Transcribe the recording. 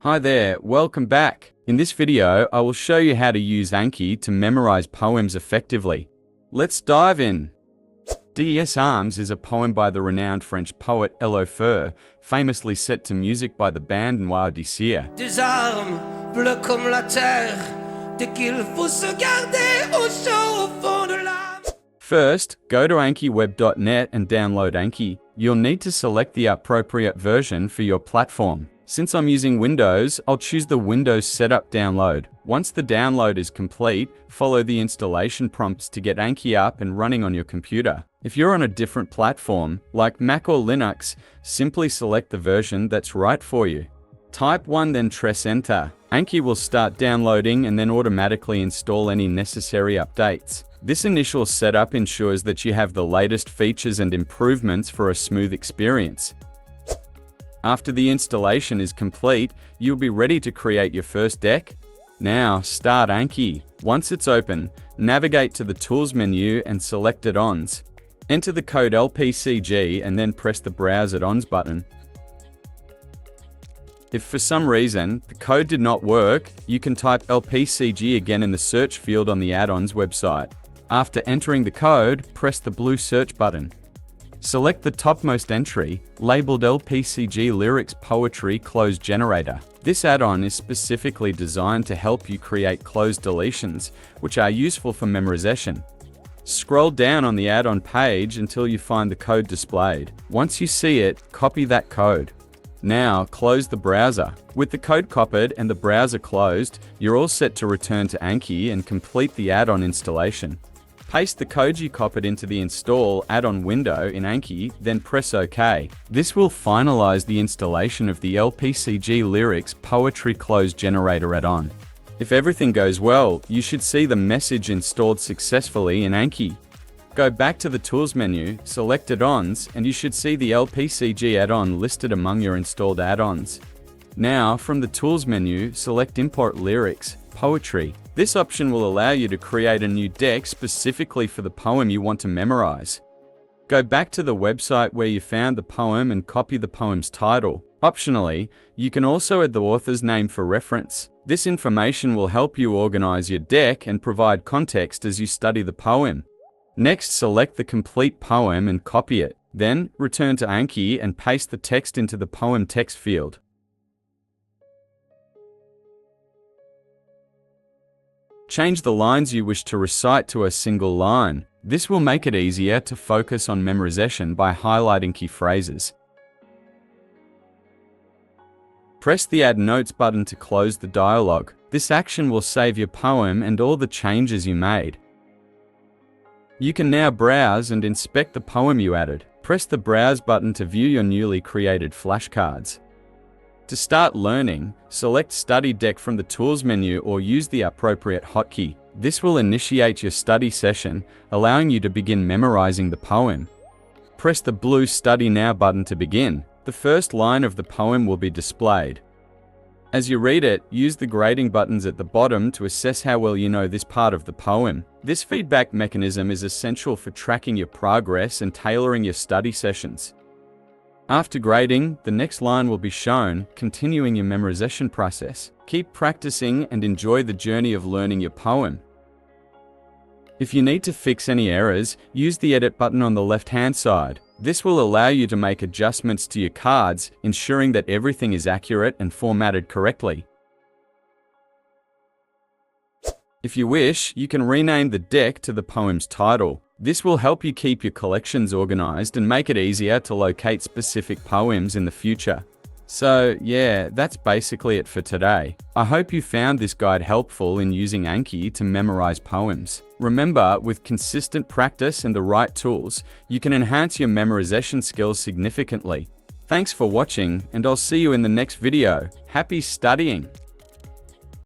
Hi there, welcome back. In this video, I will show you how to use Anki to memorize poems effectively. Let's dive in. Des Armes is a poem by the renowned French poet Elofer, famously set to music by the band Noir d'Issire. Des armes bleues comme la terre, dès qu'il faut se garder au chaud au fond de l'âme. First, go to ankiweb.net and download Anki. You'll need to select the appropriate version for your platform. Since I'm using Windows, I'll choose the Windows Setup download. Once the download is complete, follow the installation prompts to get Anki up and running on your computer. If you're on a different platform, like Mac or Linux, simply select the version that's right for you. Type 1 then press enter. Anki will start downloading and then automatically install any necessary updates. This initial setup ensures that you have the latest features and improvements for a smooth experience. After the installation is complete, you'll be ready to create your first deck. Now, start Anki. Once it's open, navigate to the Tools menu and select Add-ons. Enter the code LPCG and then press the Browse Add-ons button. If for some reason the code did not work, you can type LPCG again in the search field on the add-ons website. After entering the code, press the blue search button. Select the topmost entry, labeled LPCG Lyrics Poetry Close Generator. This add-on is specifically designed to help you create closed deletions, which are useful for memorization. Scroll down on the add-on page until you find the code displayed. Once you see it, copy that code. Now, close the browser. With the code copied and the browser closed, you're all set to return to Anki and complete the add-on installation. Paste the code you copied into the Install add-on window in Anki, then press OK. This will finalize the installation of the LPCG Lyrics Poetry Close Generator add-on. If everything goes well, you should see the message installed successfully in Anki. Go back to the Tools menu, select Add-ons, and you should see the LPCG add-on listed among your installed add-ons. Now, from the Tools menu, select Import Lyrics, Poetry. This option will allow you to create a new deck specifically for the poem you want to memorize. Go back to the website where you found the poem and copy the poem's title. Optionally, you can also add the author's name for reference. This information will help you organize your deck and provide context as you study the poem. Next, select the complete poem and copy it. Then, return to Anki and paste the text into the poem text field. Change the lines you wish to recite to a single line. This will make it easier to focus on memorization by highlighting key phrases. Press the Add Notes button to close the dialog. This action will save your poem and all the changes you made. You can now browse and inspect the poem you added. Press the Browse button to view your newly created flashcards. To start learning, select Study Deck from the Tools menu or use the appropriate hotkey. This will initiate your study session, allowing you to begin memorizing the poem. Press the blue Study Now button to begin. The first line of the poem will be displayed. As you read it, use the grading buttons at the bottom to assess how well you know this part of the poem. This feedback mechanism is essential for tracking your progress and tailoring your study sessions. After grading, the next line will be shown, continuing your memorization process. Keep practicing and enjoy the journey of learning your poem. If you need to fix any errors, use the Edit button on the left-hand side. This will allow you to make adjustments to your cards, ensuring that everything is accurate and formatted correctly. If you wish, you can rename the deck to the poem's title. This will help you keep your collections organized and make it easier to locate specific poems in the future. So yeah, that's basically it for today. I hope you found this guide helpful in using Anki to memorize poems. Remember, with consistent practice and the right tools, you can enhance your memorization skills significantly. Thanks for watching, and I'll see you in the next video. Happy studying!